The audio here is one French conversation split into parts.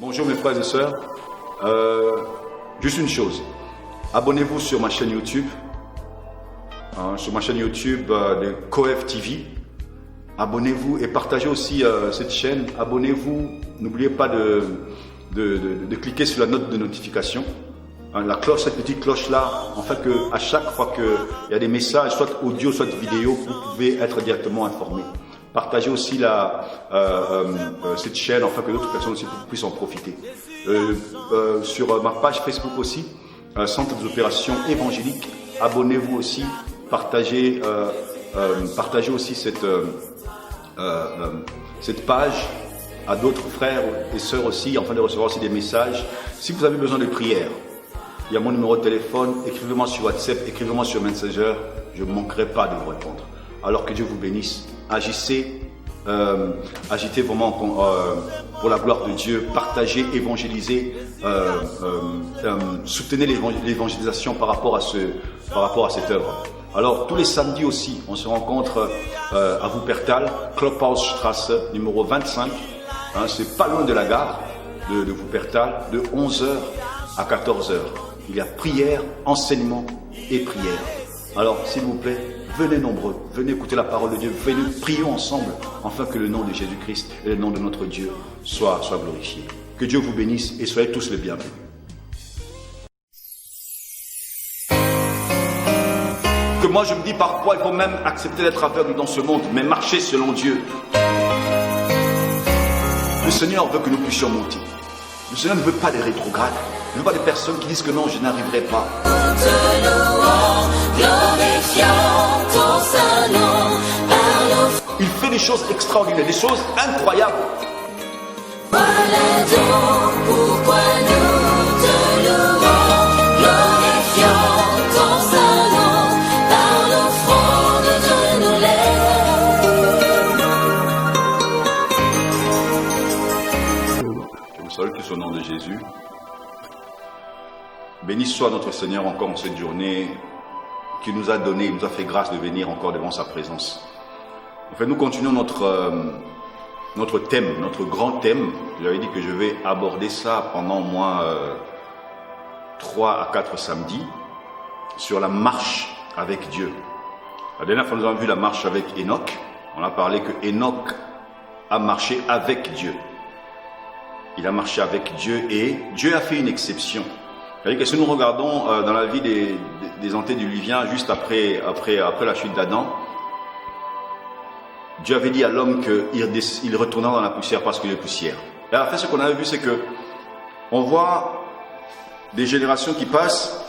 Bonjour mes frères et sœurs. Juste une chose, abonnez-vous sur ma chaîne YouTube, de Coef TV. Abonnez-vous et partagez aussi cette chaîne. Abonnez-vous, n'oubliez pas de cliquer sur la note de notification. La cloche, cette petite cloche là, en fait que à chaque fois qu'il y a des messages, soit audio, soit vidéo, vous pouvez être directement informé. Partagez aussi cette chaîne, afin que d'autres personnes aussi puissent en profiter. Sur ma page Facebook aussi, Centre des opérations évangéliques, abonnez-vous aussi, partagez aussi cette page à d'autres frères et sœurs aussi, afin de recevoir aussi des messages. Si vous avez besoin de prière, il y a mon numéro de téléphone, écrivez-moi sur WhatsApp, écrivez-moi sur Messenger, je ne manquerai pas de vous répondre. Alors que Dieu vous bénisse, agissez vraiment pour la gloire de Dieu, partagez, évangélisez, soutenez l'évangélisation par rapport à cette œuvre. Alors tous les samedis aussi, on se rencontre à Wuppertal, Klophausstrasse numéro 25, c'est pas loin de la gare de Wuppertal, de 11h à 14h. Il y a prière, enseignement et prière. Alors s'il vous plaît, venez nombreux, venez écouter la parole de Dieu, venez prions ensemble, afin que le nom de Jésus-Christ et le nom de notre Dieu soit glorifié. Que Dieu vous bénisse et soyez tous les bienvenus. Que moi je me dis parfois, il faut même accepter d'être aveugle dans ce monde, mais marcher selon Dieu. Le Seigneur veut que nous puissions monter. Le Seigneur ne veut pas des rétrogrades. Il ne veut pas des personnes qui disent que non, je n'arriverai pas. Il fait des choses extraordinaires, des choses incroyables. Voilà donc pourquoi nous te louons, glorifions ton saint nom par l'offrande de nos lèvres. Je vous salue tous au nom de Jésus. Béni soit notre Seigneur encore en cette journée qui nous a donné, il nous a fait grâce de venir encore devant sa présence. En fait, nous continuons notre thème, notre grand thème. J'avais dit que je vais aborder ça pendant au moins 3 à 4 samedis sur la marche avec Dieu. La dernière fois, nous avons vu la marche avec Enoch. On a parlé que Enoch a marché avec Dieu. Il a marché avec Dieu et Dieu a fait une exception. C'est-à-dire que si nous regardons dans la vie des antédiluviens, juste après la chute d'Adam, Dieu avait dit à l'homme qu'il retournera dans la poussière parce qu'il est poussière. Et en fait, ce qu'on avait vu, c'est que on voit des générations qui passent,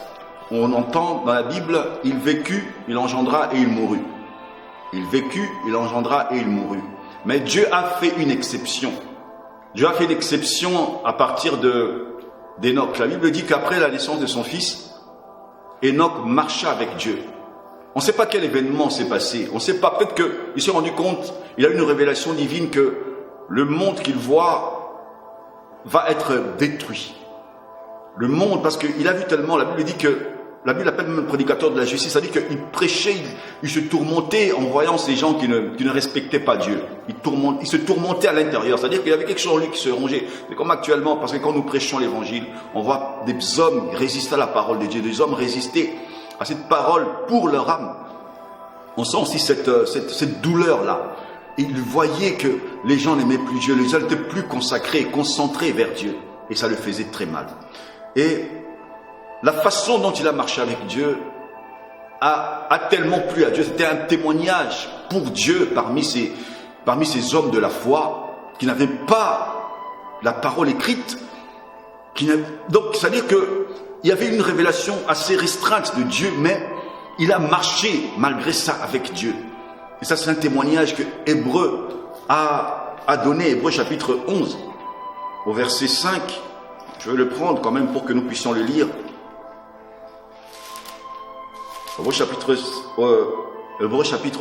on entend dans la Bible, il vécut, il engendra et il mourut. Il vécut, il engendra et il mourut. Mais Dieu a fait une exception. Dieu a fait une exception à partir d'Enoch. La Bible dit qu'après la naissance de son fils, Enoch marcha avec Dieu. On ne sait pas quel événement s'est passé. On ne sait pas, peut-être qu'il s'est rendu compte, il a eu une révélation divine que le monde qu'il voit va être détruit. Le monde, parce qu'il a vu tellement, la Bible dit que, la Bible appelle même le prédicateur de la justice, ça dit qu'il prêchait, il se tourmentait en voyant ces gens qui ne respectaient pas Dieu. Il se tourmentait à l'intérieur, c'est-à-dire qu'il y avait quelque chose en lui qui se rongeait. C'est comme actuellement, parce que quand nous prêchons l'évangile, on voit des hommes résister à la parole de Dieu, des hommes résister à cette parole pour leur âme. On sent aussi cette douleur-là. Il voyait que les gens n'aimaient plus Dieu, les gens n'étaient plus consacrés, concentrés vers Dieu. Et ça le faisait très mal. Et la façon dont il a marché avec Dieu a tellement plu à Dieu. C'était un témoignage pour Dieu parmi ces hommes de la foi qui n'avaient pas la parole écrite. Donc, c'est-à-dire qu'il y avait une révélation assez restreinte de Dieu, mais il a marché malgré ça avec Dieu. Et ça, c'est un témoignage que Hébreu a donné, Hébreu chapitre 11, au verset 5. Je vais le prendre quand même pour que nous puissions le lire. Hébreu chapitre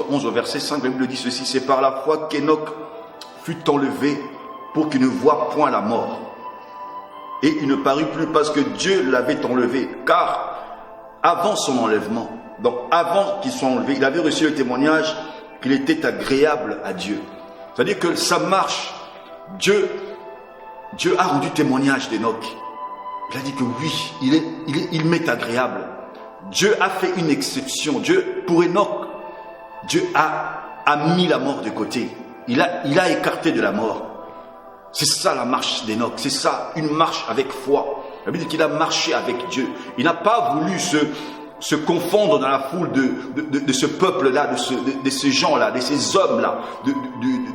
11 au verset 5, la Bible dit ceci: c'est par la foi qu'Enoch fut enlevé pour qu'il ne voie point la mort. Et il ne parut plus parce que Dieu l'avait enlevé, car avant son enlèvement, donc avant qu'il soit enlevé, il avait reçu le témoignage qu'il était agréable à Dieu. C'est-à-dire que ça marche. Dieu Dieu a rendu témoignage d'Enoch. Il a dit que oui, il m'est agréable. Dieu a fait une exception. Dieu, pour Enoch, Dieu a mis la mort de côté. Il a écarté de la mort. C'est ça la marche d'Enoch. C'est ça, une marche avec foi. La Bible dit qu'il a marché avec Dieu. Il n'a pas voulu se confondre dans la foule de ce peuple-là, de ces gens-là, de ces hommes-là,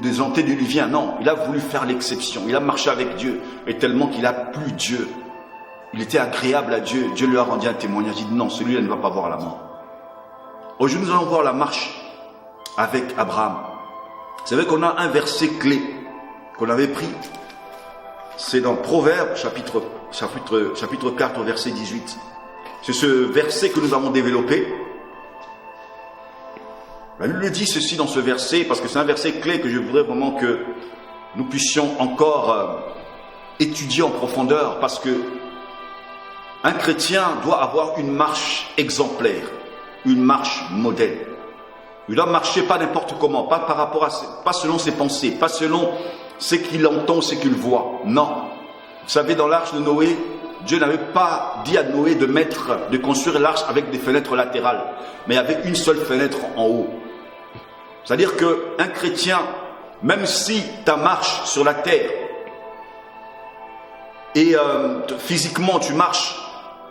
des antédiluviens. Non, il a voulu faire l'exception. Il a marché avec Dieu. Et tellement qu'il a plu Dieu. Il était agréable à Dieu. Dieu lui a rendu un témoignage. Il dit non, celui-là ne va pas voir la mort. Aujourd'hui, nous allons voir la marche avec Abraham. C'est vrai qu'on a un verset clé qu'on avait pris. C'est dans Proverbes, chapitre 4, verset 18. C'est ce verset que nous avons développé. La Bible dit ceci dans ce verset, parce que c'est un verset clé que je voudrais vraiment que nous puissions encore étudier en profondeur, parce que un chrétien doit avoir une marche exemplaire, une marche modèle. Il doit marcher pas n'importe comment, pas par rapport à, pas selon ses pensées, pas selon ce qu'il entend, ce qu'il voit. Non. Vous savez, dans l'arche de Noé, Dieu n'avait pas dit à Noé de construire l'arche avec des fenêtres latérales, mais avec une seule fenêtre en haut. C'est-à-dire qu'un chrétien, même si ta marche sur la terre et physiquement tu marches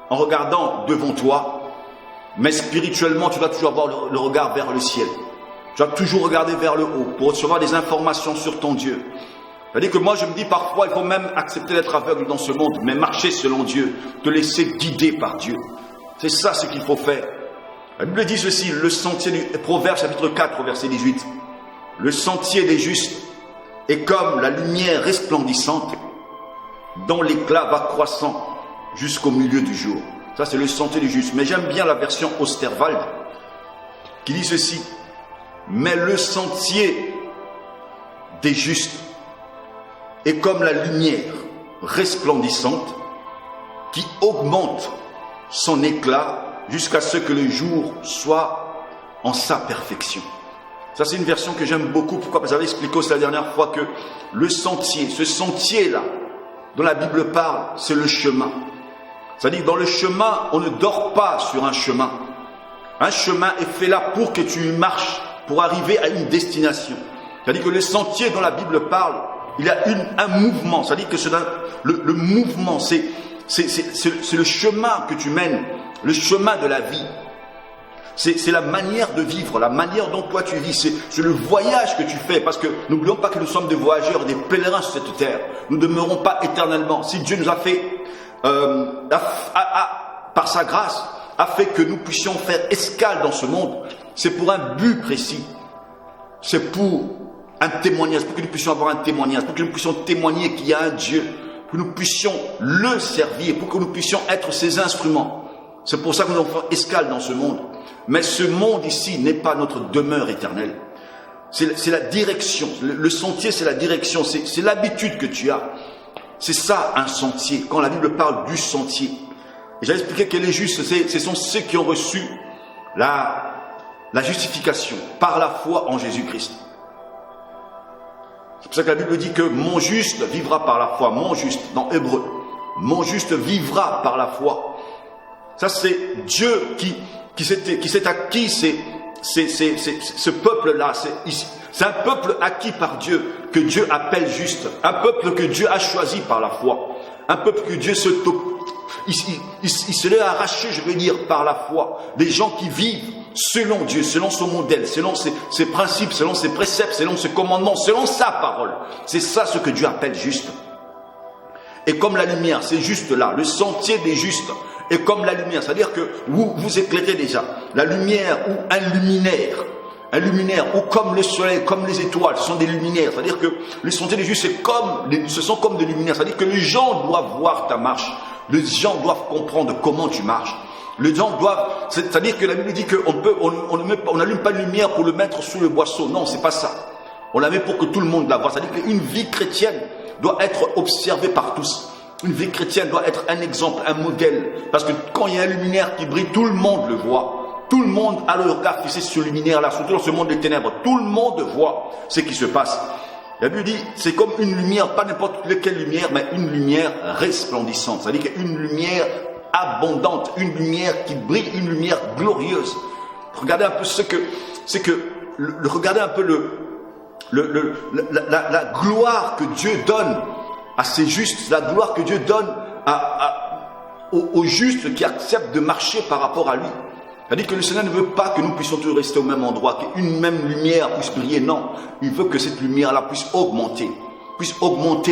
en regardant devant toi, mais spirituellement tu dois toujours avoir le regard vers le ciel. Tu dois toujours regarder vers le haut pour recevoir des informations sur ton Dieu. C'est-à-dire que moi je me dis parfois il faut même accepter d'être aveugle dans ce monde, mais marcher selon Dieu, te laisser guider par Dieu. C'est ça ce qu'il faut faire. La Bible dit ceci, le sentier du Proverbe chapitre 4 verset 18. Le sentier des justes est comme la lumière resplendissante dont l'éclat va croissant jusqu'au milieu du jour. Ça c'est le sentier des justes. Mais j'aime bien la version Osterwald qui dit ceci. Mais le sentier des justes est comme la lumière resplendissante qui augmente son éclat jusqu'à ce que le jour soit en sa perfection. Ça c'est une version que j'aime beaucoup. Pourquoi? Parce que j'avais expliqué aussi la dernière fois que le sentier, ce sentier-là dont la Bible parle, c'est le chemin. C'est-à-dire que dans le chemin, on ne dort pas sur un chemin. Un chemin est fait là pour que tu marches, pour arriver à une destination. C'est-à-dire que le sentier dont la Bible parle, il y a un mouvement. C'est-à-dire que le mouvement, c'est le chemin que tu mènes, le chemin de la vie. C'est la manière de vivre, la manière dont toi tu vis, c'est le voyage que tu fais, parce que n'oublions pas que nous sommes des voyageurs, des pèlerins sur cette terre. Nous ne demeurons pas éternellement. Si Dieu nous a fait, par sa grâce, a fait que nous puissions faire escale dans ce monde, c'est pour un but précis. C'est pour un témoignage, pour que nous puissions avoir un témoignage, pour que nous puissions témoigner qu'il y a un Dieu, pour que nous puissions le servir, pour que nous puissions être ses instruments. C'est pour ça que nous allons faire escale dans ce monde. Mais ce monde ici n'est pas notre demeure éternelle. C'est la direction. Le sentier, c'est la direction. C'est l'habitude que tu as. C'est ça, un sentier. Quand la Bible parle du sentier. Et j'ai expliqué que les justes, ce sont ceux qui ont reçu la justification par la foi en Jésus-Christ. C'est pour ça que la Bible dit que mon juste vivra par la foi. Mon juste, dans Hébreu. Mon juste vivra par la foi. Ça, c'est Dieu qui s'est acquis, ce peuple-là. C'est un peuple acquis par Dieu, que Dieu appelle juste. Un peuple que Dieu a choisi par la foi. Un peuple que Dieu il se l'est arraché, je veux dire, par la foi. Des gens qui vivent selon Dieu, selon son modèle, selon ses principes, selon ses préceptes, selon ses commandements, selon sa parole. C'est ça ce que Dieu appelle juste. Et comme la lumière, c'est juste là, le sentier des justes est comme la lumière, c'est-à-dire que vous éclairez déjà. La lumière ou un luminaire ou comme le soleil, comme les étoiles, ce sont des luminaires. C'est-à-dire que le sentier des justes, ce sont comme des luminaires. C'est-à-dire que les gens doivent voir ta marche. Les gens doivent comprendre comment tu marches. Les gens doivent, c'est-à-dire que la Bible dit qu'on n'allume pas de lumière pour le mettre sous le boisseau. Non, c'est pas ça. On la met pour que tout le monde la voie. C'est-à-dire qu'une vie chrétienne doit être observée par tous. Une vie chrétienne doit être un exemple, un modèle. Parce que quand il y a un luminaire qui brille, tout le monde le voit. Tout le monde a le regard fixé sur le luminaire là, surtout dans ce monde des ténèbres. Tout le monde voit ce qui se passe. La Bible dit, c'est comme une lumière, pas n'importe quelle lumière, mais une lumière resplendissante. C'est-à-dire qu'il y a une lumière abondante, une lumière qui brille, une lumière glorieuse. Regardez un peu regardez un peu la gloire que Dieu donne à ses justes, la gloire que Dieu donne aux justes qui acceptent de marcher par rapport à lui. C'est-à-dire que le Seigneur ne veut pas que nous puissions toujours rester au même endroit, qu'une même lumière puisse briller. Non, il veut que cette lumière-là puisse augmenter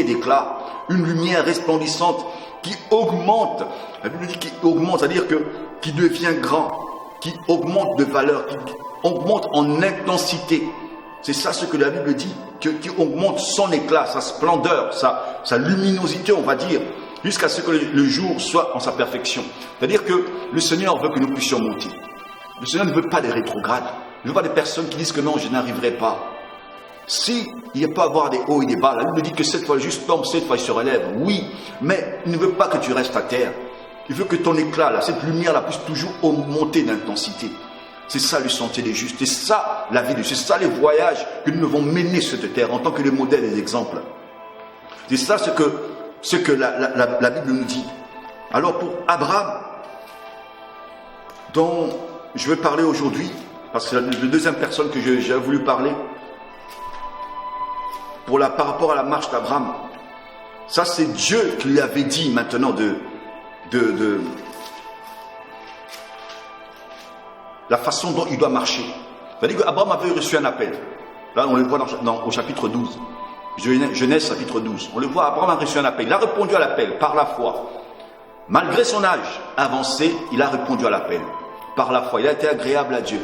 d'éclat. Une lumière resplendissante qui augmente. La Bible dit qui augmente, c'est-à-dire qui devient grand, qui augmente de valeur, qui augmente en intensité. C'est ça ce que la Bible dit, qui augmente son éclat, sa splendeur, sa luminosité, on va dire, jusqu'à ce que le jour soit en sa perfection. C'est-à-dire que le Seigneur veut que nous puissions monter. Le Seigneur ne veut pas des rétrogrades. Il ne veut pas des personnes qui disent que non, je n'arriverai pas. Si il peut y avoir des hauts et des bas, la Bible dit que cette fois juste tombe, cette fois il se relève. Oui, mais il ne veut pas que tu restes à terre. Il veut que ton éclat, là, cette lumière-là, puisse toujours augmenter d'intensité. C'est ça le sentier des justes. C'est ça la vie de Dieu. C'est ça les voyages que nous devons mener sur cette terre en tant que les modèles et les exemples. C'est ça ce que la Bible nous dit. Alors pour Abraham, dont je vais parler aujourd'hui, parce que c'est la deuxième personne que j'ai voulu parler, par rapport à la marche d'Abraham, ça c'est Dieu qui lui avait dit maintenant de la façon dont il doit marcher. C'est-à-dire qu'Abraham avait reçu un appel. Là on le voit au chapitre 12. Genèse chapitre 12. On le voit, Abraham a reçu un appel. Il a répondu à l'appel par la foi. Malgré son âge avancé, il a répondu à l'appel. Par la foi, il a été agréable à Dieu.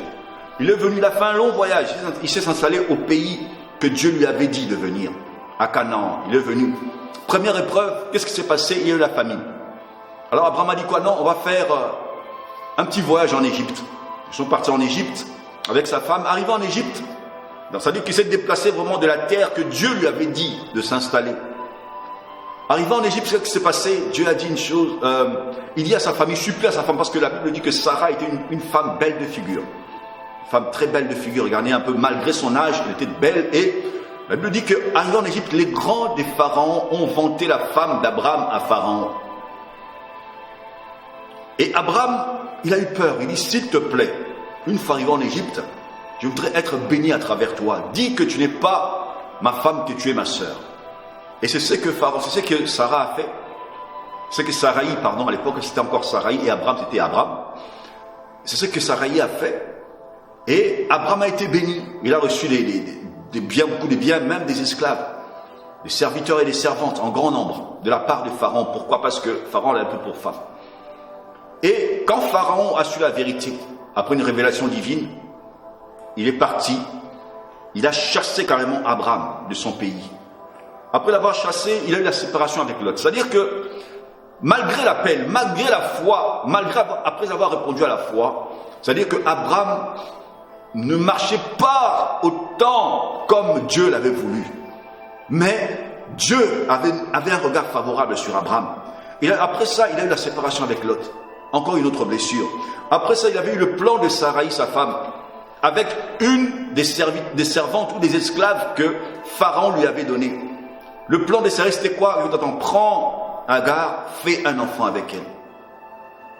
Il est venu, il a fait un long voyage. Il s'est installé au pays que Dieu lui avait dit de venir, à Canaan. Il est venu. Première épreuve, qu'est-ce qui s'est passé? Il y a eu la famine. Alors Abraham a dit quoi? Non, on va faire un petit voyage en Égypte. Ils sont partis en Égypte avec sa femme. Arrivé en Égypte, ça veut dire qu'il s'est déplacé vraiment de la terre que Dieu lui avait dit de s'installer. Arrivé en Égypte, qu'est-ce qui s'est passé? Dieu a dit une chose, il dit à sa femme, il supplie à sa femme, parce que la Bible dit que Sarah était une femme belle de figure. Une femme très belle de figure. Regardez un peu, malgré son âge, elle était belle. Et la Bible dit qu'arrivé en Égypte, les grands des pharaons ont vanté la femme d'Abraham à Pharaon. Et Abraham, il a eu peur. Il dit, s'il te plaît, une fois arrivé en Égypte, je voudrais être béni à travers toi. Dis que tu n'es pas ma femme, que tu es ma sœur. Et c'est ce que Sarah a fait. C'est que Saraï, pardon, à l'époque c'était encore Saraï et Abraham c'était Abraham. C'est ce que Saraï a fait. Et Abraham a été béni. Il a reçu des biens, beaucoup de biens, même des esclaves, des serviteurs et des servantes en grand nombre de la part de Pharaon. Pourquoi? Parce que Pharaon l'a un peu pour femme. Et quand Pharaon a su la vérité, après une révélation divine, il est parti. Il a chassé carrément Abraham de son pays. Après l'avoir chassé, il a eu la séparation avec Lot. C'est-à-dire que, malgré l'appel, malgré la foi, après avoir répondu à la foi, c'est-à-dire que Abraham ne marchait pas autant comme Dieu l'avait voulu. Mais Dieu avait un regard favorable sur Abraham. Et après ça, il a eu la séparation avec Lot. Encore une autre blessure. Après ça, il avait eu le plan de Saraï, sa femme, avec une des servantes ou des esclaves que Pharaon lui avait donné. Le plan des Saraï, c'était quoi? On prend Agar, fait un enfant avec elle.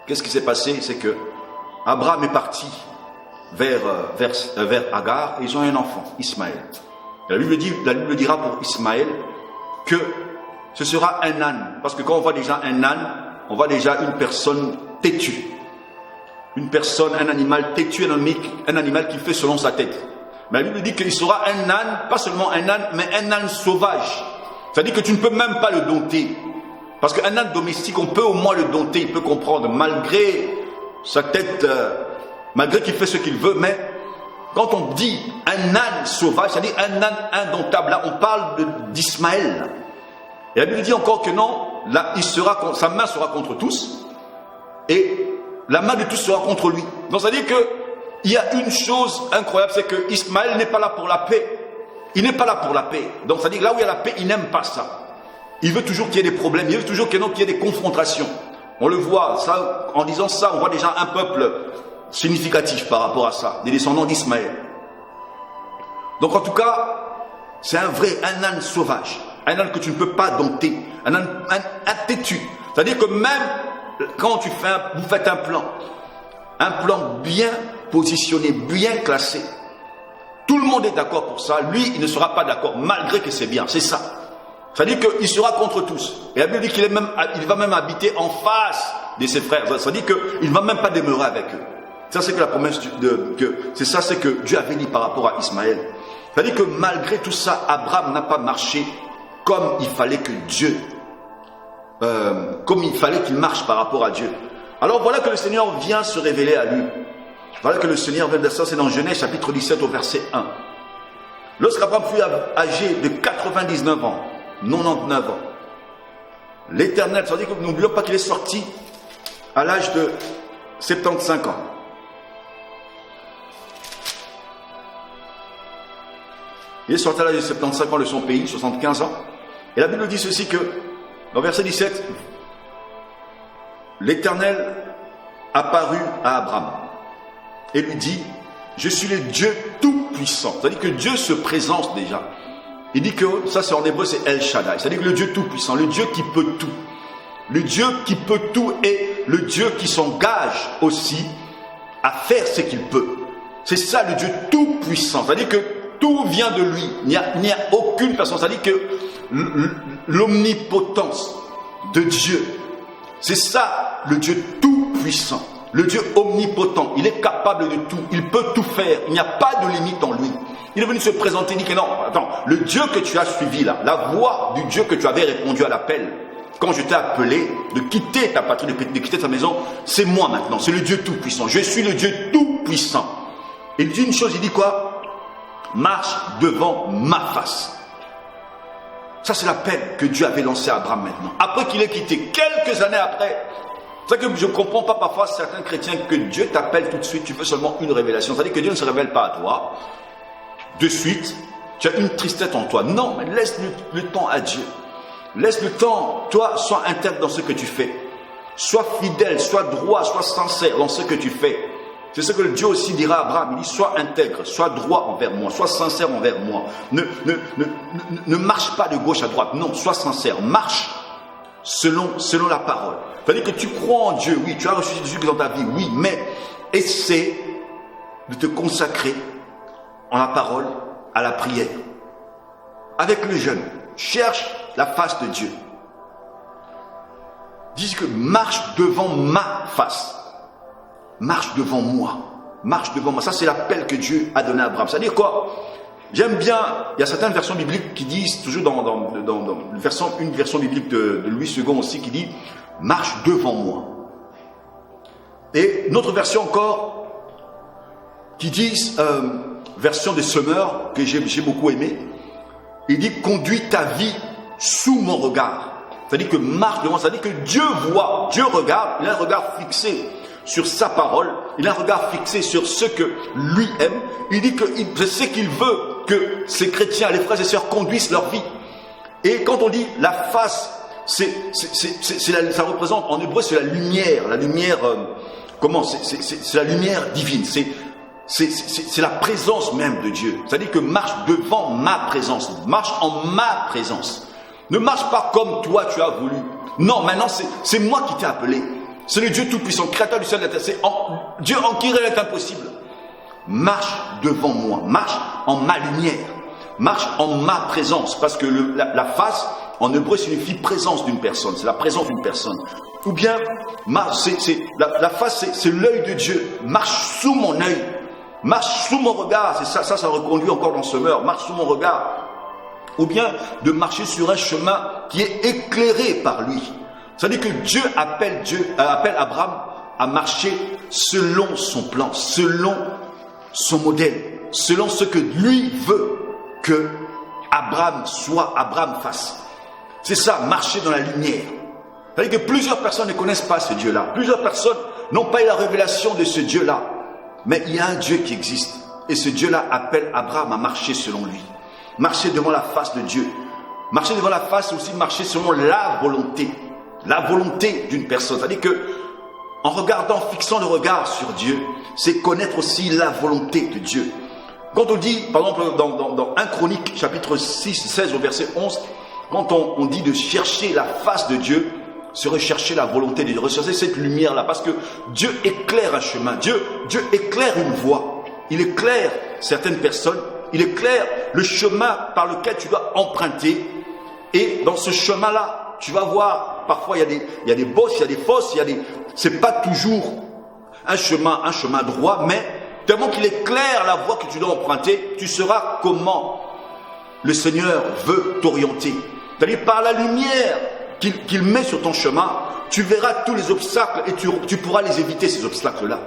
Qu'est-ce qui s'est passé? C'est que Abraham est parti vers Agar et ils ont un enfant, Ismaël. La Bible dira pour Ismaël que ce sera un âne. Parce que quand on voit déjà un âne, on voit déjà une personne têtue. Un animal têtu, un animal qui fait selon sa tête. Mais la Bible dit qu'il sera un âne, pas seulement un âne, mais un âne sauvage. C'est-à-dire que tu ne peux même pas le dompter. Parce qu'un âne domestique, on peut au moins le dompter, il peut comprendre, malgré sa tête, malgré qu'il fait ce qu'il veut, mais quand on dit un âne sauvage, c'est-à-dire un âne indomptable, là on parle d'Ismaël. Et la Bible dit encore que non, là sa main sera contre tous, et la main de tous sera contre lui. Donc c'est-à-dire qu'il y a une chose incroyable, c'est que Ismaël n'est pas là pour la paix. Il n'est pas là pour la paix. Donc c'est-à-dire là où il y a la paix, il n'aime pas ça. Il veut toujours qu'il y ait des problèmes, il veut toujours qu'il y ait des confrontations. On le voit, ça, en disant ça, on voit déjà un peuple significatif par rapport à ça, des descendants d'Ismaël. Donc en tout cas, C'est un âne sauvage, un âne que tu ne peux pas dompter, un âne têtu. C'est-à-dire que même quand vous faites un plan bien positionné, bien classé, tout le monde est d'accord pour ça, lui, il ne sera pas d'accord, malgré que c'est bien, c'est ça. C'est-à-dire qu'il sera contre tous. Et la Bible dit qu'il va même habiter en face de ses frères. C'est-à-dire qu'il ne va même pas demeurer avec eux. Ça, c'est que la promesse c'est que Dieu avait dit par rapport à Ismaël. C'est-à-dire que malgré tout ça, Abraham n'a pas marché comme il fallait que Dieu, comme il fallait qu'il marche par rapport à Dieu. Alors voilà que le Seigneur vient se révéler à lui. Voilà que le Seigneur vient de ça, c'est dans Genèse chapitre 17 au verset 1. Lorsqu'Abraham fut âgé de 99 ans, 99 ans, l'Éternel, ça veut dire que n'oublions pas qu'il est sorti à l'âge de 75 ans. Il est sorti à l'âge de 75 ans de son pays, 75 ans. Et la Bible dit ceci que, dans verset 17, l'Éternel apparut à Abraham et lui dit, je suis le Dieu tout-puissant. C'est-à-dire que Dieu se présente déjà. Il dit que, ça c'est en hébreu, c'est El Shaddai. C'est-à-dire que le Dieu tout-puissant, le Dieu qui peut tout. Le Dieu qui peut tout est le Dieu qui s'engage aussi à faire ce qu'il peut. C'est ça le Dieu tout-puissant. C'est-à-dire que tout vient de lui. Il n'y a aucune personne. C'est-à-dire que l'omnipotence de Dieu, c'est ça le Dieu tout-puissant. Le Dieu omnipotent, il est capable de tout, il peut tout faire, il n'y a pas de limite en lui. Il est venu se présenter, il dit que non, attends, le Dieu que tu as suivi là, la voix du Dieu que tu avais répondu à l'appel, quand je t'ai appelé de quitter ta patrie, de quitter ta maison, c'est moi maintenant, c'est le Dieu tout-puissant, je suis le Dieu tout-puissant. Il dit une chose, il dit quoi? Marche devant ma face. Ça c'est l'appel que Dieu avait lancé à Abraham maintenant. Après qu'il ait quitté, quelques années après, c'est ça que je ne comprends pas parfois certains chrétiens que Dieu t'appelle tout de suite, tu veux seulement une révélation. C'est-à-dire que Dieu ne se révèle pas à toi. De suite, tu as une tristesse en toi. Non, mais laisse le temps à Dieu. Laisse le temps, toi, sois intègre dans ce que tu fais. Sois fidèle, sois droit, sois sincère dans ce que tu fais. C'est ce que Dieu aussi dira à Abraham. Il dit, sois intègre, sois droit envers moi, sois sincère envers moi. Ne marche pas de gauche à droite. Non, sois sincère. Marche selon la parole. C'est-à-dire que tu crois en Dieu, oui, tu as reçu Jésus dans ta vie, oui, mais essaie de te consacrer en la parole, à la prière. Avec le jeûne, cherche la face de Dieu. Dis que marche devant ma face. Marche devant moi. Marche devant moi. Ça, c'est l'appel que Dieu a donné à Abraham. C'est-à-dire quoi? J'aime bien, il y a certaines versions bibliques qui disent, toujours dans une version biblique de Louis II aussi, qui dit « Marche devant moi ». Et une autre version encore, qui dit, version de Semeur, que j'ai beaucoup aimé, il dit « Conduis ta vie sous mon regard ». C'est-à-dire que marche devant, c'est-à-dire que Dieu voit, Dieu regarde, il a un regard fixé sur sa parole, il a un regard fixé sur ce que lui aime. Il dit que je sais qu'il veut que ces chrétiens, les frères et sœurs, conduisent leur vie. Et quand on dit la face, ça représente, en hébreu, c'est la lumière, c'est la lumière divine, c'est la présence même de Dieu. C'est-à-dire que marche devant ma présence, marche en ma présence. Ne marche pas comme toi tu as voulu. Non, maintenant c'est moi qui t'ai appelé. C'est le Dieu tout-puissant, créateur du ciel et de la terre. C'est Dieu en qui rien n'est impossible. Marche devant moi, marche en ma lumière, marche en ma présence. Parce que la face, en hébreu, signifie présence d'une personne. C'est la présence d'une personne. Ou bien, la face, c'est l'œil de Dieu. Marche sous mon œil, marche sous mon regard. C'est ça reconduit encore dans Semeur. Marche sous mon regard. Ou bien de marcher sur un chemin qui est éclairé par lui. C'est-à-dire que Dieu appelle Abraham à marcher selon son plan, selon son modèle, selon ce que lui veut que Abraham fasse. C'est ça, marcher dans la lumière. C'est-à-dire que plusieurs personnes ne connaissent pas ce Dieu-là. Plusieurs personnes n'ont pas eu la révélation de ce Dieu-là. Mais il y a un Dieu qui existe. Et ce Dieu-là appelle Abraham à marcher selon lui. Marcher devant la face de Dieu. Marcher devant la face, c'est aussi marcher selon la volonté. La volonté d'une personne. C'est-à-dire que, en fixant le regard sur Dieu, c'est connaître aussi la volonté de Dieu. Quand on dit, par exemple, dans 1 Chronique, chapitre 6, 16 au verset 11, quand on dit de chercher la face de Dieu, c'est rechercher la volonté de Dieu, rechercher cette lumière-là, parce que Dieu éclaire un chemin, Dieu éclaire une voie, il éclaire certaines personnes, il éclaire le chemin par lequel tu dois emprunter, et dans ce chemin-là, tu vas voir, parfois il y a des bosses, il y a des fosses, c'est pas toujours un chemin droit, mais tellement qu'il éclaire la voie que tu dois emprunter, tu sauras comment le Seigneur veut t'orienter. C'est-à-dire par la lumière qu'il met sur ton chemin, tu verras tous les obstacles et tu pourras les éviter, ces obstacles-là.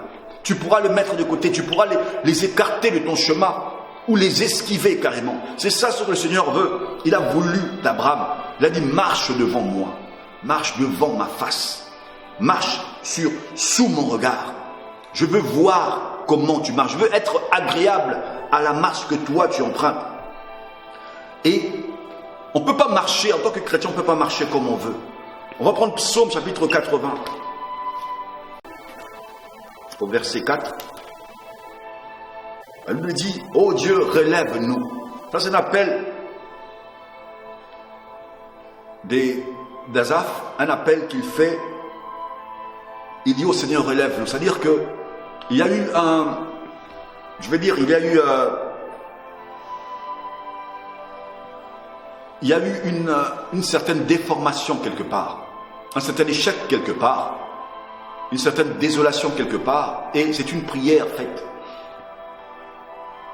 Tu pourras les mettre de côté, tu pourras les écarter de ton chemin ou les esquiver carrément. C'est ça ce que le Seigneur veut. Il a voulu d'Abraham. Il a dit, marche devant moi, marche devant ma face, marche sous mon regard. Je veux voir comment tu marches. Je veux être agréable à la marche que toi tu empruntes. Et on ne peut pas marcher, en tant que chrétien, on ne peut pas marcher comme on veut. On va prendre Psaume chapitre 80, au verset 4. Elle me dit, oh Dieu, relève-nous. Ça c'est un appel d'Asaph, un appel qu'il fait. Il dit au Seigneur, relève-nous. C'est-à-dire que il y a eu une certaine déformation quelque part, un certain échec quelque part, une certaine désolation quelque part, et c'est une prière faite.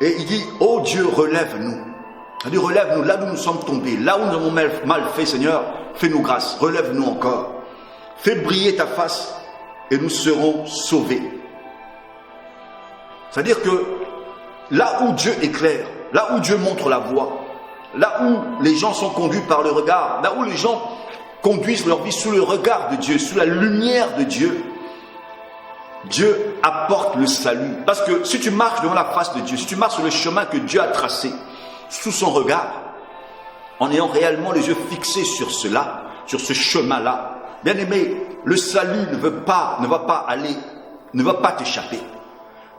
Et il dit, oh Dieu, relève-nous. Il dit, relève-nous, là où nous sommes tombés, là où nous avons mal fait, Seigneur, fais-nous grâce, relève-nous encore. Fais briller ta face et nous serons sauvés. C'est-à-dire que là où Dieu éclaire, là où Dieu montre la voie, là où les gens sont conduits par le regard, là où les gens conduisent leur vie sous le regard de Dieu, sous la lumière de Dieu, Dieu apporte le salut. Parce que si tu marches devant la face de Dieu, si tu marches sur le chemin que Dieu a tracé, sous son regard, en ayant réellement les yeux fixés sur cela, sur ce chemin-là, bien aimé, le salut ne va pas t'échapper.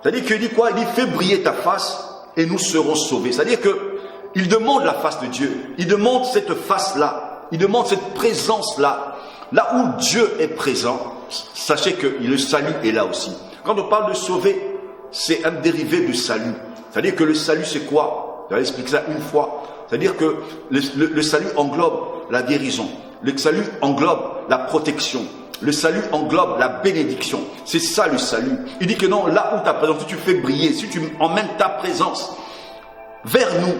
C'est-à-dire qu'il dit quoi? Il dit, fais briller ta face et nous serons sauvés. C'est-à-dire qu'il demande la face de Dieu. Il demande cette face-là. Il demande cette présence-là. Là où Dieu est présent, sachez que le salut est là aussi. Quand on parle de sauver, c'est un dérivé du salut. C'est-à-dire que le salut, c'est quoi? Je vais expliquer ça une fois. C'est-à-dire que le salut englobe la guérison. Le salut englobe la protection. Le salut englobe la bénédiction. C'est ça le salut. Il dit que non, là où ta présence, si tu fais briller, si tu emmènes ta présence vers nous,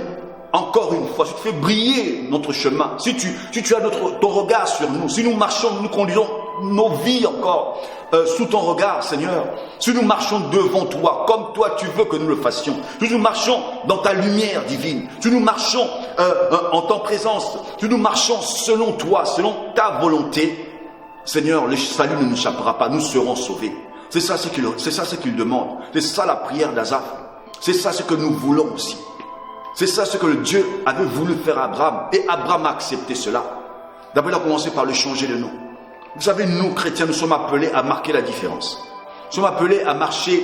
encore une fois, si tu fais briller notre chemin, si tu as ton regard sur nous, si nous marchons, nous conduisons nos vies encore sous ton regard, Seigneur, si nous marchons devant toi, comme toi tu veux que nous le fassions, si nous marchons dans ta lumière divine, si nous marchons en ta présence, si nous marchons selon toi, selon ta volonté, Seigneur, le salut ne nous échappera pas, nous serons sauvés. C'est ça ce qu'il demande. C'est ça la prière d'Asaph. C'est ça ce que nous voulons aussi. C'est ça ce que le Dieu avait voulu faire à Abraham. Et Abraham a accepté cela. D'abord, il a commencé par le changer de nom. Vous savez, nous, chrétiens, nous sommes appelés à marquer la différence. Nous sommes appelés à marcher,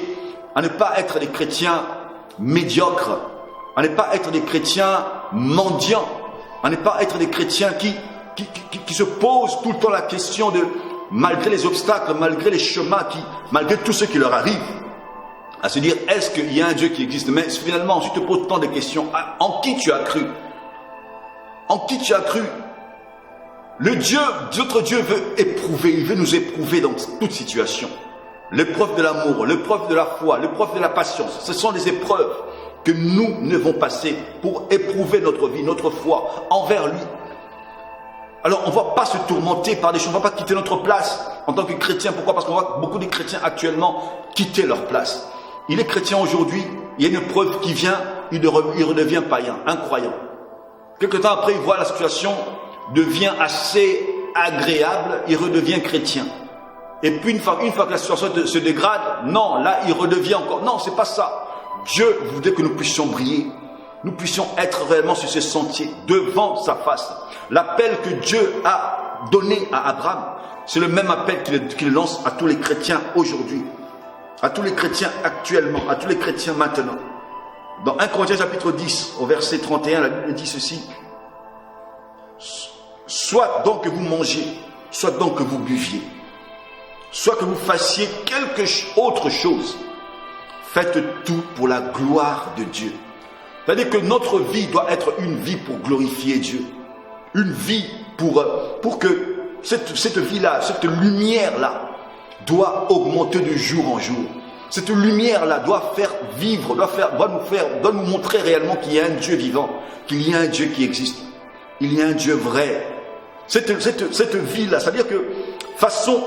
à ne pas être des chrétiens médiocres, à ne pas être des chrétiens mendiants, à ne pas être des chrétiens qui se posent tout le temps la question de, malgré les obstacles, malgré les chemins, malgré tout ce qui leur arrive, à se dire, est-ce qu'il y a un Dieu qui existe? Mais finalement, si tu te poses tant de questions, en qui tu as cru? En qui tu as cru? Notre Dieu veut éprouver, il veut nous éprouver dans toute situation. L'épreuve de l'amour, l'épreuve de la foi, l'épreuve de la patience, ce sont des épreuves que nous devons passer pour éprouver notre vie, notre foi envers lui. Alors on ne va pas se tourmenter par des choses, on ne va pas quitter notre place en tant que chrétien. Pourquoi? Parce qu'on voit beaucoup de chrétiens actuellement quitter leur place. Il est chrétien aujourd'hui, il y a une épreuve qui vient, il redevient païen, incroyant. Quelque temps après, il voit la situation devient assez agréable, il redevient chrétien. Et puis une fois que la situation se dégrade, non, là il redevient encore. Non, c'est pas ça. Dieu voudrait que nous puissions briller, nous puissions être réellement sur ce sentier, devant sa face. L'appel que Dieu a donné à Abraham, c'est le même appel qu'il lance à tous les chrétiens aujourd'hui, à tous les chrétiens actuellement, à tous les chrétiens maintenant. Dans 1 Corinthiens chapitre 10, au verset 31, la Bible dit ceci. Soit donc que vous mangez, soit donc que vous buviez, soit que vous fassiez quelque autre chose, faites tout pour la gloire de Dieu. C'est-à-dire que notre vie doit être une vie pour glorifier Dieu. Une vie pour que cette vie-là, cette lumière-là, doit augmenter de jour en jour. Cette lumière-là doit faire vivre, doit nous montrer réellement qu'il y a un Dieu vivant, qu'il y a un Dieu qui existe. Il y a un Dieu vrai. Cette vie-là, c'est-à-dire que, façon,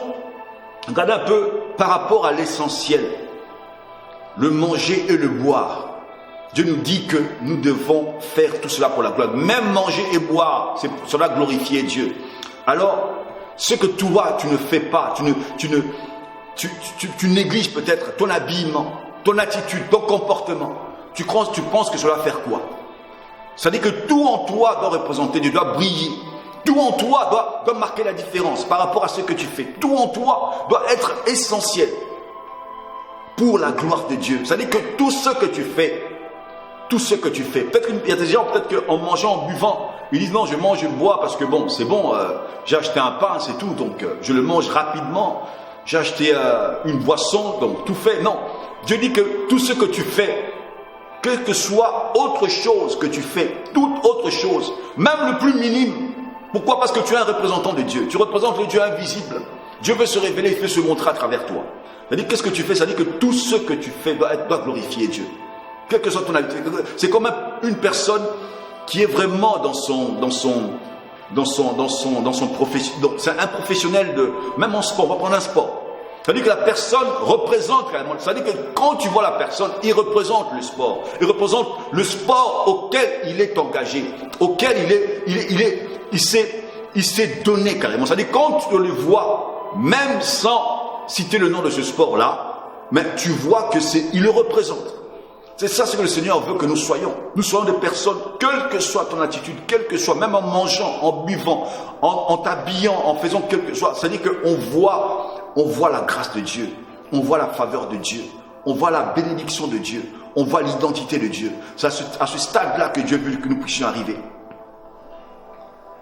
regardez un peu par rapport à l'essentiel, le manger et le boire. Dieu nous dit que nous devons faire tout cela pour la gloire. Même manger et boire, c'est pour cela glorifier Dieu. Alors, ce que toi, tu ne fais pas, tu négliges peut-être ton habillement, ton attitude, ton comportement. Tu penses que cela va faire quoi? C'est-à-dire que tout en toi doit représenter Dieu, doit briller. Tout en toi doit marquer la différence par rapport à ce que tu fais. Tout en toi doit être essentiel pour la gloire de Dieu. C'est-à-dire que tout ce que tu fais, peut-être qu'il y a des gens, peut-être qu'en mangeant, en buvant, ils disent non, je mange, je bois parce que bon, c'est bon, j'ai acheté un pain, c'est tout, donc je le mange rapidement. J'ai acheté une boisson, donc tout fait. Non, Dieu dit que tout ce que tu fais, quelle que soit autre chose que tu fais, toute autre chose, même le plus minime. Pourquoi? Parce que tu es un représentant de Dieu. Tu représentes le Dieu invisible. Dieu veut se révéler, il veut se montrer à travers toi. C'est-à-dire, qu'est-ce que tu fais? C'est-à-dire que tout ce que tu fais doit glorifier Dieu. Quelle que soit ton activité. C'est comme une personne qui est vraiment dans son profession. C'est un professionnel même en sport. On va prendre un sport. C'est-à-dire que la personne représente réellement. C'est-à-dire que quand tu vois la personne, il représente le sport. Il représente le sport auquel il est engagé, auquel il s'est donné carrément. C'est-à-dire quand tu le vois, même sans citer le nom de ce sport-là, mais tu vois il le représente. C'est ça ce que le Seigneur veut que nous soyons. Nous soyons des personnes, quelle que soit ton attitude, quelle que soit, même en mangeant, en buvant, en t'habillant, en faisant quelque chose. C'est-à-dire qu'on voit la grâce de Dieu, on voit la faveur de Dieu, on voit la bénédiction de Dieu, on voit l'identité de Dieu. C'est à ce stade-là que Dieu veut que nous puissions arriver.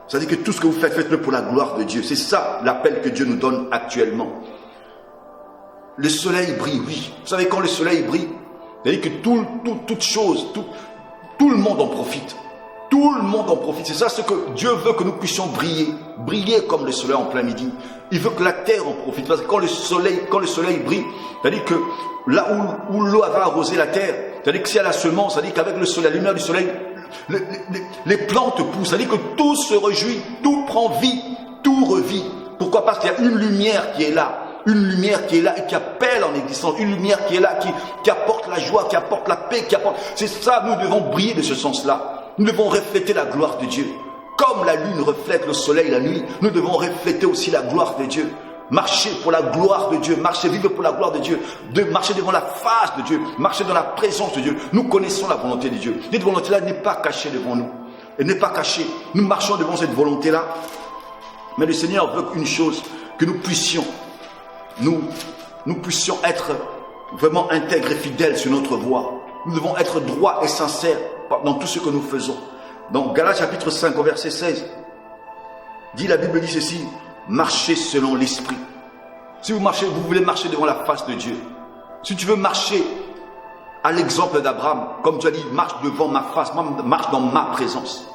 C'est-à-dire que tout ce que vous faites, faites-le pour la gloire de Dieu. C'est ça l'appel que Dieu nous donne actuellement. Le soleil brille, oui. Vous savez, quand le soleil brille, c'est-à-dire que toute chose, tout le monde en profite. Tout le monde en profite. C'est ça ce que Dieu veut que nous puissions briller. Briller comme le soleil en plein midi. Il veut que la terre en profite. Parce que quand le soleil brille, c'est-à-dire que là où l'eau va arroser la terre, c'est-à-dire que s'il y a la semence, c'est-à-dire qu'avec le soleil, la lumière du soleil, les plantes poussent. C'est-à-dire que tout se réjouit, tout prend vie, tout revit. Pourquoi? Parce qu'il y a une lumière qui est là. Une lumière qui est là et qui appelle en existence. Une lumière qui est là, qui apporte la joie, qui apporte la paix, C'est ça, nous devons briller de ce sens-là. Nous devons refléter la gloire de Dieu. Comme la lune reflète le soleil la nuit, nous devons refléter aussi la gloire de Dieu. Marcher pour la gloire de Dieu, marcher, vivre pour la gloire de Dieu, marcher devant la face de Dieu, marcher dans la présence de Dieu. Nous connaissons la volonté de Dieu. Cette volonté-là n'est pas cachée devant nous. Elle n'est pas cachée. Nous marchons devant cette volonté-là. Mais le Seigneur veut une chose, que nous puissions être vraiment intègres et fidèles sur notre voie. Nous devons être droits et sincères dans tout ce que nous faisons. Dans Galates chapitre 5 au verset 16, la Bible dit ceci: marchez selon l'esprit. Si vous voulez marcher devant la face de Dieu, si tu veux marcher à l'exemple d'Abraham, comme tu as dit, marche devant ma face, marche dans ma présence,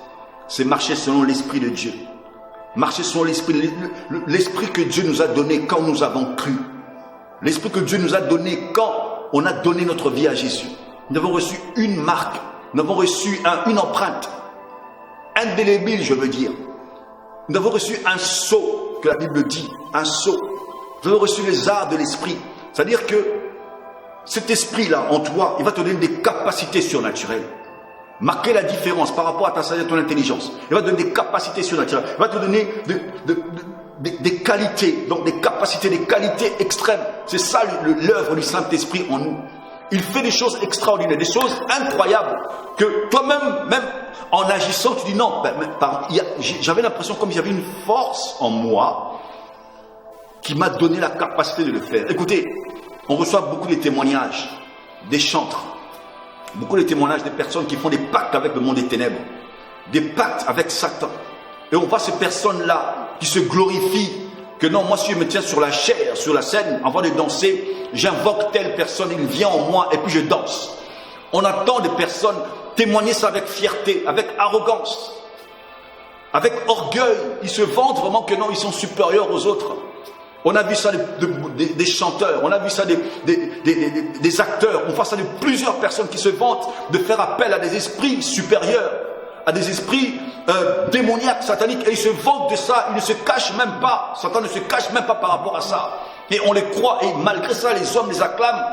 c'est marcher selon l'esprit de Dieu. Marcher selon l'esprit que Dieu nous a donné quand nous avons cru. L'esprit que Dieu nous a donné quand on a donné notre vie à Jésus. Nous avons reçu une marque, nous avons reçu une empreinte, indélébile, je veux dire. Nous avons reçu un sceau, que la Bible dit, un sceau. Nous avons reçu les arts de l'esprit. C'est-à-dire que cet esprit-là, en toi, il va te donner des capacités surnaturelles. Marquer la différence par rapport à ta sagesse et ton intelligence. Il va te donner des capacités surnaturelles. Il va te donner des qualités, donc des capacités, des qualités extrêmes. C'est ça l'œuvre du Saint-Esprit en nous. Il fait des choses extraordinaires, des choses incroyables, que toi-même, même en agissant, tu dis non, j'avais l'impression comme il y avait une force en moi qui m'a donné la capacité de le faire. Écoutez, on reçoit beaucoup de témoignages des chantres. beaucoup de témoignages des personnes qui font des pactes avec le monde des ténèbres, des pactes avec Satan. Et on voit ces personnes-là qui se glorifient, que non, moi si je me tiens sur la chair, sur la scène, avant de danser, j'invoque telle personne, il vient en moi et puis je danse. On attend des personnes témoigner ça avec fierté, avec arrogance, avec orgueil. Ils se vantent vraiment que non, ils sont supérieurs aux autres. On a vu ça des chanteurs, on a vu ça des acteurs, on voit ça de plusieurs personnes qui se vantent de faire appel à des esprits supérieurs, à des esprits démoniaques, sataniques, et ils se vantent de ça, ils ne se cachent même pas, Satan ne se cache même pas par rapport à ça, et on les croit, et malgré ça les hommes les acclament.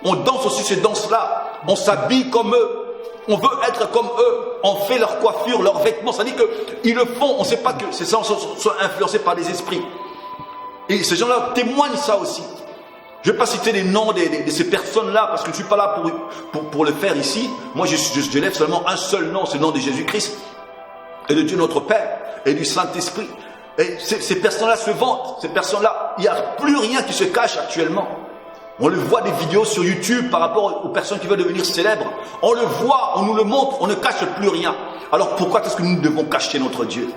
On danse aussi ces danses-là, on s'habille comme eux, on veut être comme eux, on fait leur coiffure, leurs vêtements, ça dit qu'ils le font, on ne sait pas que ces gens sont influencés par des esprits. Et ces gens-là témoignent ça aussi. Je ne vais pas citer les noms de ces personnes-là parce que je ne suis pas là pour le faire ici. Moi, je lève seulement un seul nom, c'est le nom de Jésus-Christ et de Dieu notre Père et du Saint-Esprit. Et ces personnes-là se vantent. Ces personnes-là, il n'y a plus rien qui se cache actuellement. On le voit des vidéos sur YouTube par rapport aux personnes qui veulent devenir célèbres. On le voit, on nous le montre, on ne cache plus rien. Alors pourquoi est-ce que nous devons cacher notre Dieu ?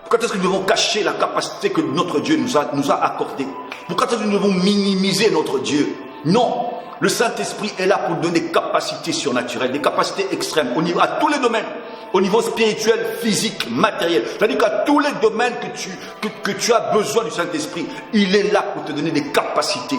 Pourquoi est-ce que nous devons cacher la capacité que notre Dieu nous a accordée? Pourquoi est-ce que nous devons minimiser notre Dieu? Non, le Saint-Esprit est là pour donner des capacités surnaturelles, des capacités extrêmes, à tous les domaines, au niveau spirituel, physique, matériel. C'est-à-dire qu'à tous les domaines que tu as besoin du Saint-Esprit, il est là pour te donner des capacités.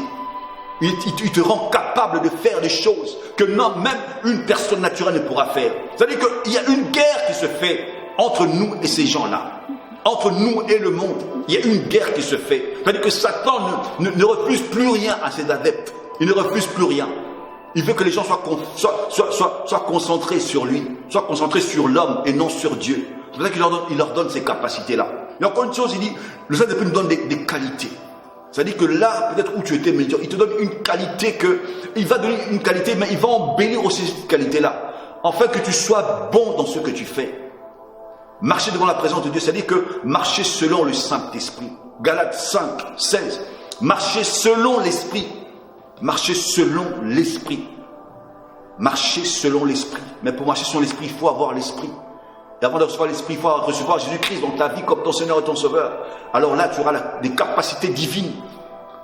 Il te rend capable de faire des choses que non, même une personne naturelle ne pourra faire. C'est-à-dire qu'il y a une guerre qui se fait entre nous et ces gens-là. Entre nous et le monde, il y a une guerre qui se fait. C'est-à-dire que Satan ne refuse plus rien à ses adeptes. Il ne refuse plus rien. Il veut que les gens soient concentrés sur lui, soient concentrés sur l'homme et non sur Dieu. C'est pour ça qu'il leur donne ces capacités-là. Et encore une chose, il dit, le Saint-Esprit nous donne des qualités. C'est-à-dire que là, peut-être où tu étais médiocre, il te donne une qualité il va donner une qualité, mais il va embellir aussi cette qualité-là. Afin que tu sois bon dans ce que tu fais. Marcher devant la présence de Dieu, c'est-à-dire que marcher selon le Saint-Esprit. Galates 5, 16. Marcher selon l'Esprit. Marcher selon l'Esprit. Marcher selon l'Esprit. Mais pour marcher selon l'Esprit, il faut avoir l'Esprit. Et avant de recevoir l'Esprit, il faut recevoir Jésus-Christ dans ta vie comme ton Seigneur et ton Sauveur. Alors là, tu auras des capacités divines,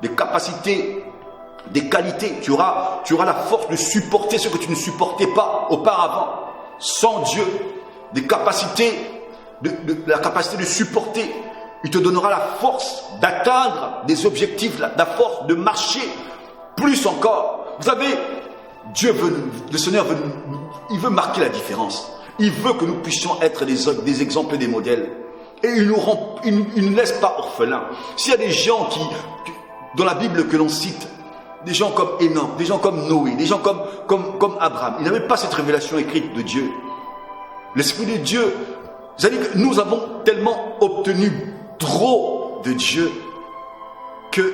des capacités, des qualités. Tu auras la force de supporter ce que tu ne supportais pas auparavant. Sans Dieu, des capacités, la capacité de supporter. Il te donnera la force d'atteindre des objectifs, la force de marcher plus encore. Vous savez, Dieu veut, le Seigneur veut, il veut marquer la différence. Il veut que nous puissions être des exemples et des modèles. Et il ne laisse pas orphelins. S'il y a des gens dans la Bible que l'on cite, des gens comme Enoch, des gens comme Noé, des gens comme Abraham, ils n'avaient pas cette révélation écrite de Dieu. L'Esprit de Dieu, c'est-à-dire que nous avons tellement obtenu trop de Dieu que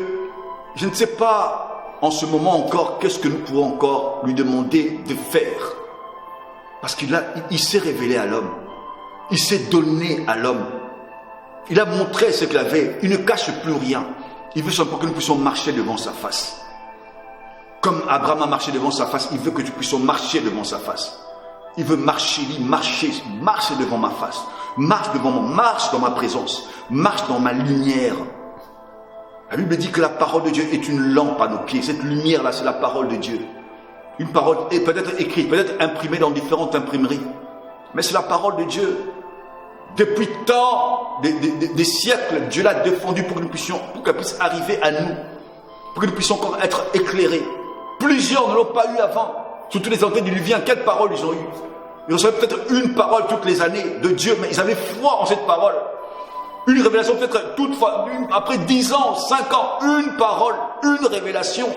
je ne sais pas en ce moment encore qu'est-ce que nous pourrons encore lui demander de faire. Parce qu'il s'est révélé à l'homme. Il s'est donné à l'homme. Il a montré ce qu'il avait. Il ne cache plus rien. Il veut simplement que nous puissions marcher devant sa face. Comme Abraham a marché devant sa face, il veut que nous puissions marcher devant sa face. Il veut marcher, marche devant ma face. Marche devant moi, marche dans ma présence. Marche dans ma lumière. La Bible dit que la parole de Dieu est une lampe à nos pieds. Cette lumière-là, c'est la parole de Dieu. Une parole est peut-être écrite, peut-être imprimée dans différentes imprimeries. Mais c'est la parole de Dieu. Depuis tant des siècles, Dieu l'a défendue pour qu'elle puisse arriver à nous. Pour que nous puissions encore être éclairés. Plusieurs ne l'ont pas eu avant. Surtout les antédiluviens, quelle parole ils ont eu? Ils recevaient peut-être une parole toutes les années de Dieu, mais ils avaient foi en cette parole. Une révélation peut-être toutefois, après 10 ans, 5 ans, une parole, une révélation.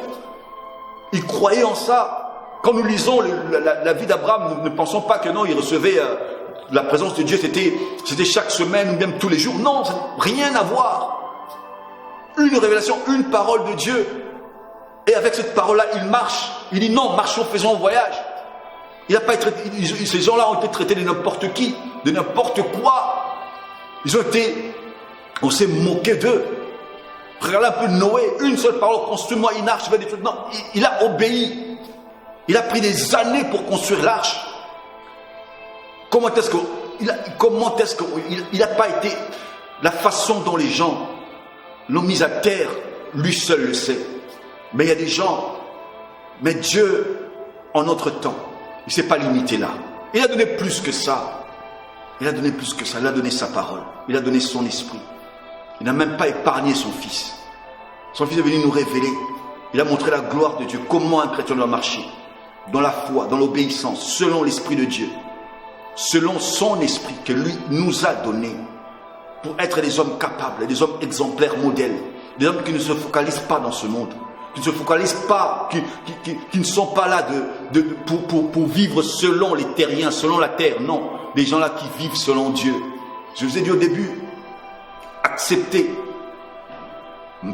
Ils croyaient en ça. Quand nous lisons la vie d'Abraham, nous ne pensons pas que non, il recevait la présence de Dieu, c'était chaque semaine ou même tous les jours. Non, ça n'a rien à voir. Une révélation, une parole de Dieu. Et avec cette parole-là, il marche. Il dit non, marchons, faisons un voyage. Ces gens-là ont été traités de n'importe qui, de n'importe quoi. On s'est moqué d'eux. Regardez un peu Noé, une seule parole, construis-moi une arche, je vais des trucs. Non, il a obéi. Il a pris des années pour construire l'arche. Comment est-ce qu'il n'a pas été... La façon dont les gens l'ont mis à terre, lui seul le sait. Mais il y a des gens... Mais Dieu, en notre temps, il ne s'est pas limité là. Il a donné plus que ça. Il a donné plus que ça. Il a donné sa parole. Il a donné son esprit. Il n'a même pas épargné son fils. Son fils est venu nous révéler. Il a montré la gloire de Dieu. Comment un chrétien doit marcher. Dans la foi, dans l'obéissance, selon l'esprit de Dieu. Selon son esprit que lui nous a donné. Pour être des hommes capables, des hommes exemplaires, modèles. Des hommes qui ne se focalisent pas dans ce monde. Qui ne se focalisent pas, qui ne sont pas là pour vivre selon les terriens, selon la terre. Non, des gens là qui vivent selon Dieu. Je vous ai dit au début, acceptez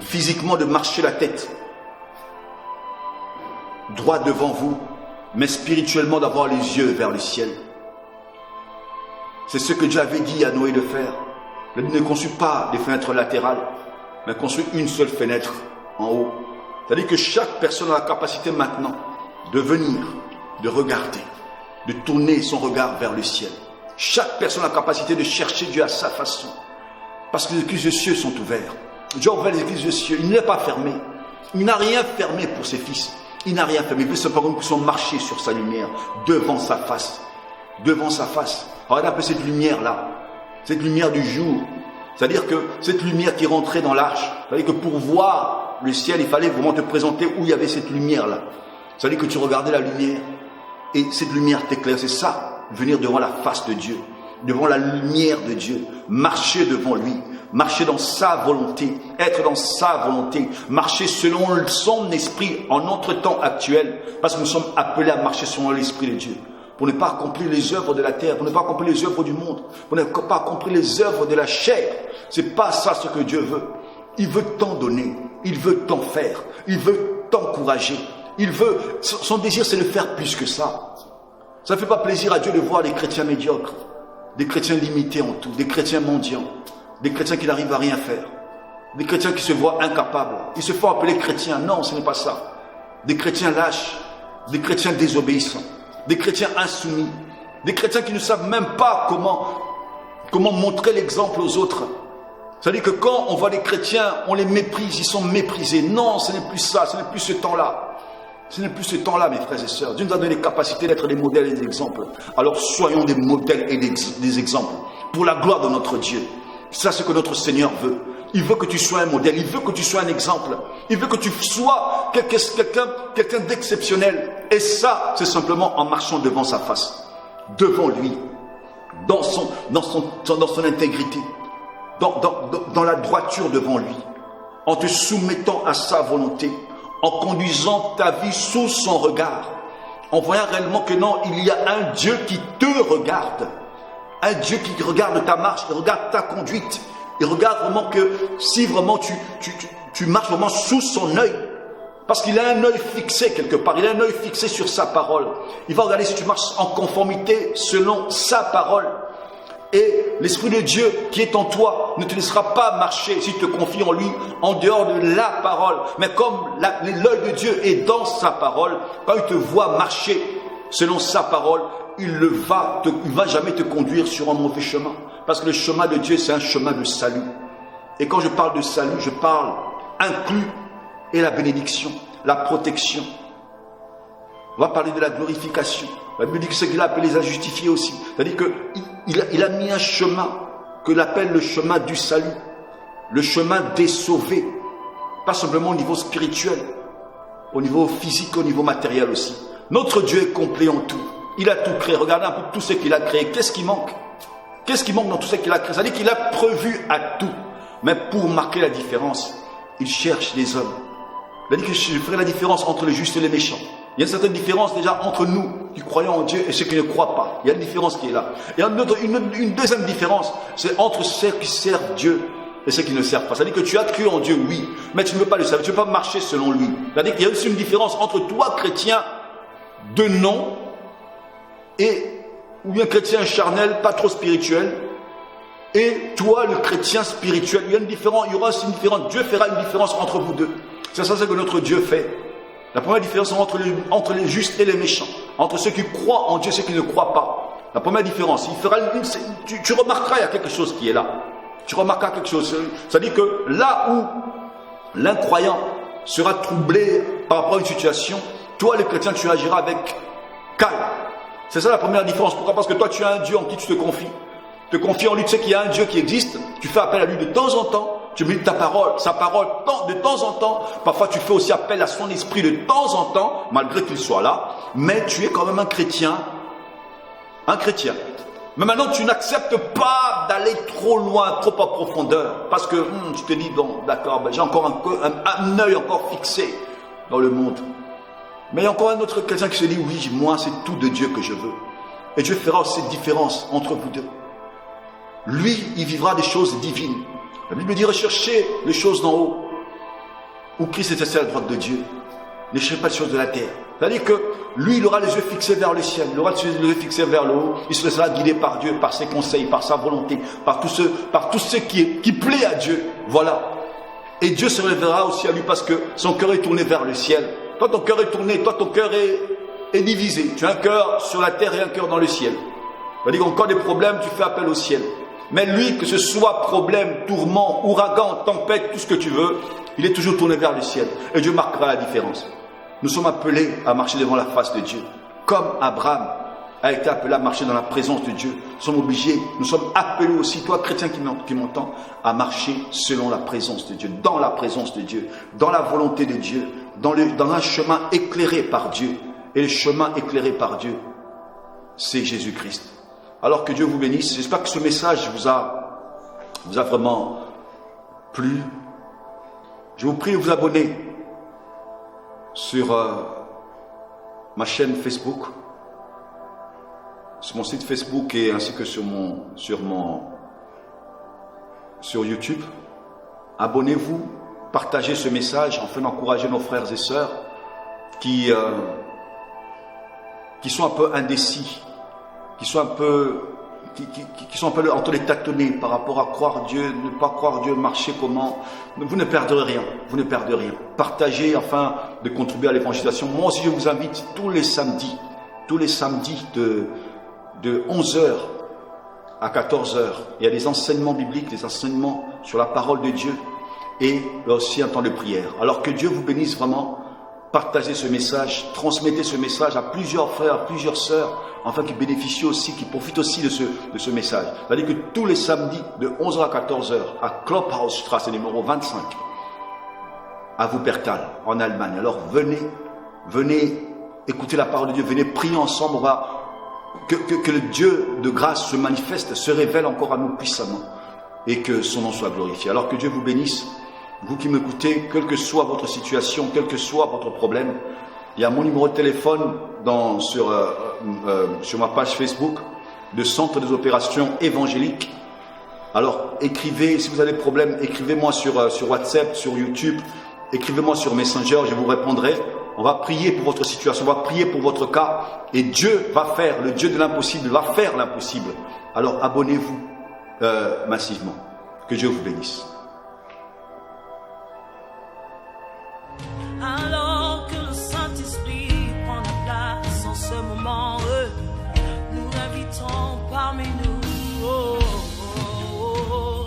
physiquement de marcher la tête droit devant vous, mais spirituellement d'avoir les yeux vers le ciel. C'est ce que Dieu avait dit à Noé de faire. Il ne construit pas des fenêtres latérales, mais construit une seule fenêtre en haut. C'est-à-dire que chaque personne a la capacité maintenant de venir, de regarder, de tourner son regard vers le ciel. Chaque personne a la capacité de chercher Dieu à sa façon. Parce que les églises des cieux sont ouvertes. Dieu a ouvert les églises des cieux. Il n'est pas fermé. Il n'a rien fermé pour ses fils. Il n'a rien fermé. Il veut simplement que nous puissions marcher sur sa lumière, devant sa face. Devant sa face. Regardez un peu cette lumière-là. Cette lumière du jour. C'est-à-dire que cette lumière qui rentrait dans l'arche. C'est-à-dire que pour voir le ciel, il fallait vraiment te présenter où il y avait cette lumière-là. C'est-à-dire que tu regardais la lumière et cette lumière t'éclaire. C'est ça, venir devant la face de Dieu, devant la lumière de Dieu, marcher devant lui, marcher dans sa volonté, être dans sa volonté, marcher selon son esprit en notre temps actuel, parce que nous sommes appelés à marcher selon l'esprit de Dieu. Pour ne pas accomplir les œuvres de la terre, pour ne pas accomplir les œuvres du monde, pour ne pas accomplir les œuvres de la chair. C'est pas ça ce que Dieu veut. Il veut t'en donner, il veut t'en faire, il veut t'encourager, son désir c'est de faire plus que ça. Ça ne fait pas plaisir à Dieu de voir des chrétiens médiocres, des chrétiens limités en tout, des chrétiens mendiants, des chrétiens qui n'arrivent à rien faire, des chrétiens qui se voient incapables. Ils se font appeler chrétiens. Non, ce n'est pas ça. Des chrétiens lâches, des chrétiens désobéissants, des chrétiens insoumis, des chrétiens qui ne savent même pas comment montrer l'exemple aux autres. C'est-à-dire que quand on voit les chrétiens, on les méprise, ils sont méprisés. Non, ce n'est plus ça, ce n'est plus ce temps-là. Ce n'est plus ce temps-là, mes frères et sœurs. Dieu nous a donné les capacités d'être des modèles et des exemples. Alors soyons des modèles et des exemples pour la gloire de notre Dieu. C'est ce que notre Seigneur veut. Il veut que tu sois un modèle, il veut que tu sois un exemple. Il veut que tu sois quelqu'un d'exceptionnel. Et ça, c'est simplement en marchant devant sa face, devant lui, dans son intégrité. Dans la droiture devant lui, en te soumettant à sa volonté, en conduisant ta vie sous son regard, en voyant réellement que non, il y a un Dieu qui te regarde, un Dieu qui regarde ta marche, il regarde ta conduite, il regarde vraiment que si vraiment tu marches vraiment sous son œil, parce qu'il a un œil fixé quelque part, il a un œil fixé sur sa parole, il va regarder si tu marches en conformité selon sa parole. Et l'Esprit de Dieu qui est en toi ne te laissera pas marcher, si tu te confies en lui, en dehors de la parole. Mais comme l'œil de Dieu est dans sa parole, quand il te voit marcher selon sa parole, il ne va jamais te conduire sur un mauvais chemin. Parce que le chemin de Dieu, c'est un chemin de salut. Et quand je parle de salut, je parle inclus et la bénédiction, la protection. On va parler de la glorification. La Bible dit que ce qu'il a appelé les a justifiés aussi. C'est-à-dire qu'il a mis un chemin que l'appelle le chemin du salut, le chemin des sauvés. Pas simplement au niveau spirituel, au niveau physique, au niveau matériel aussi. Notre Dieu est complet en tout. Il a tout créé. Regardez un peu tout ce qu'il a créé. Qu'est-ce qui manque? Qu'est-ce qui manque dans tout ce qu'il a créé? C'est-à-dire qu'il a prévu à tout. Mais pour marquer la différence, il cherche les hommes. Il a dit que je ferai la différence entre les justes et les méchants. Il y a une certaine différence déjà entre nous qui croyons en Dieu et ceux qui ne croient pas. Il y a une différence qui est là. Et une deuxième différence, c'est entre ceux qui servent Dieu et ceux qui ne servent pas. C'est-à-dire que tu as cru en Dieu, oui, mais tu ne veux pas le servir, tu ne veux pas marcher selon lui. C'est-à-dire qu'il y a aussi une différence entre toi, chrétien de nom, ou bien chrétien charnel, pas trop spirituel, et toi, le chrétien spirituel. Il y aura aussi une différence. Dieu fera une différence entre vous deux. C'est ça que notre Dieu fait. La première différence est entre les justes et les méchants, entre ceux qui croient en Dieu et ceux qui ne croient pas. La première différence, tu remarqueras, il y a quelque chose qui est là. Tu remarqueras quelque chose. C'est-à-dire que là où l'incroyant sera troublé par rapport à une situation, toi, le chrétien, tu agiras avec calme. C'est ça la première différence. Pourquoi? Parce que toi, tu as un Dieu en qui tu te confies. Tu te confies en lui, tu sais qu'il y a un Dieu qui existe. Tu fais appel à lui de temps en temps. Tu médites sa parole de temps en temps. Parfois, tu fais aussi appel à son esprit de temps en temps, malgré qu'il soit là. Mais tu es quand même un chrétien. Un chrétien. Mais maintenant, tu n'acceptes pas d'aller trop loin, trop en profondeur. Parce que tu te dis, bon, d'accord, ben, j'ai encore un œil encore fixé dans le monde. Mais il y a encore un autre chrétien qui se dit, oui, moi, c'est tout de Dieu que je veux. Et Dieu fera cette différence entre vous deux. Lui, il vivra des choses divines. La Bible dit, recherchez les choses d'en haut, où Christ est assis à la droite de Dieu. Ne cherchez pas les choses de la terre. C'est-à-dire que lui, il aura les yeux fixés vers le ciel, il aura les yeux fixés vers le haut, il se laissera guider par Dieu, par ses conseils, par sa volonté, par tout ce qui plaît à Dieu. Voilà. Et Dieu se révélera aussi à lui parce que son cœur est tourné vers le ciel. Toi, ton cœur est tourné, toi, ton cœur est divisé. Tu as un cœur sur la terre et un cœur dans le ciel. C'est-à-dire qu'en cas de problème, tu fais appel au ciel. Mais lui, que ce soit problème, tourment, ouragan, tempête, tout ce que tu veux, il est toujours tourné vers le ciel. Et Dieu marquera la différence. Nous sommes appelés à marcher devant la face de Dieu. Comme Abraham a été appelé à marcher dans la présence de Dieu. Nous sommes obligés, nous sommes appelés aussi, toi chrétien qui m'entends, à marcher selon la présence de Dieu, dans la présence de Dieu, dans la volonté de Dieu, dans un chemin éclairé par Dieu. Et le chemin éclairé par Dieu, c'est Jésus-Christ. Alors que Dieu vous bénisse. J'espère que ce message vous a vraiment plu. Je vous prie de vous abonner sur ma chaîne Facebook, sur mon site Facebook et ainsi que sur YouTube. Abonnez-vous, partagez ce message afin d'encourager nos frères et sœurs qui sont un peu indécis, qui sont un peu en train de tâtonner par rapport à croire Dieu, ne pas croire Dieu, marcher comment. Vous ne perdrez rien, vous ne perdez rien. Partagez afin de contribuer à l'évangélisation. Moi aussi, je vous invite tous les samedis de 11h à 14h. Il y a des enseignements bibliques, des enseignements sur la parole de Dieu et aussi un temps de prière. Alors que Dieu vous bénisse vraiment. Partagez ce message, transmettez ce message à plusieurs frères, à plusieurs sœurs, afin qu'ils bénéficient aussi, qu'ils profitent aussi de ce message. C'est-à-dire que tous les samedis, de 11h à 14h, à Clubhausstrasse, numéro 25, à Wuppertal, en Allemagne. Alors venez écouter la parole de Dieu, venez prier ensemble, que le Dieu de grâce se manifeste, se révèle encore à nous puissamment, et que son nom soit glorifié. Alors que Dieu vous bénisse. Vous qui m'écoutez, quelle que soit votre situation, quel que soit votre problème, il y a mon numéro de téléphone sur ma page Facebook de Centre des opérations évangéliques. Alors écrivez, si vous avez des problèmes, écrivez-moi sur WhatsApp, sur YouTube, écrivez-moi sur Messenger, je vous répondrai. On va prier pour votre situation, on va prier pour votre cas et Dieu va faire, le Dieu de l'impossible va faire l'impossible. Alors abonnez-vous massivement. Que Dieu vous bénisse. Alors que le Saint-Esprit prend la place en ce moment, nous l'invitons parmi nous. Oh, oh, oh,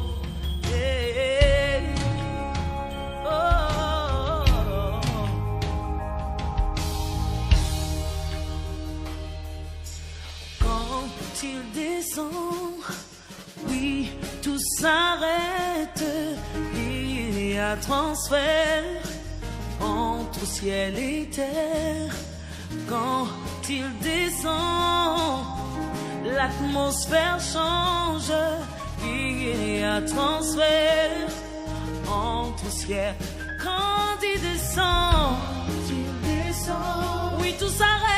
yeah. Oh, oh, oh. Quand il descend, oui, tout s'arrête, il y a transfert entre ciel et terre. Quand il descend, l'atmosphère change. Il y a transfert entre ciel. Quand il descend, oui, tout s'arrête.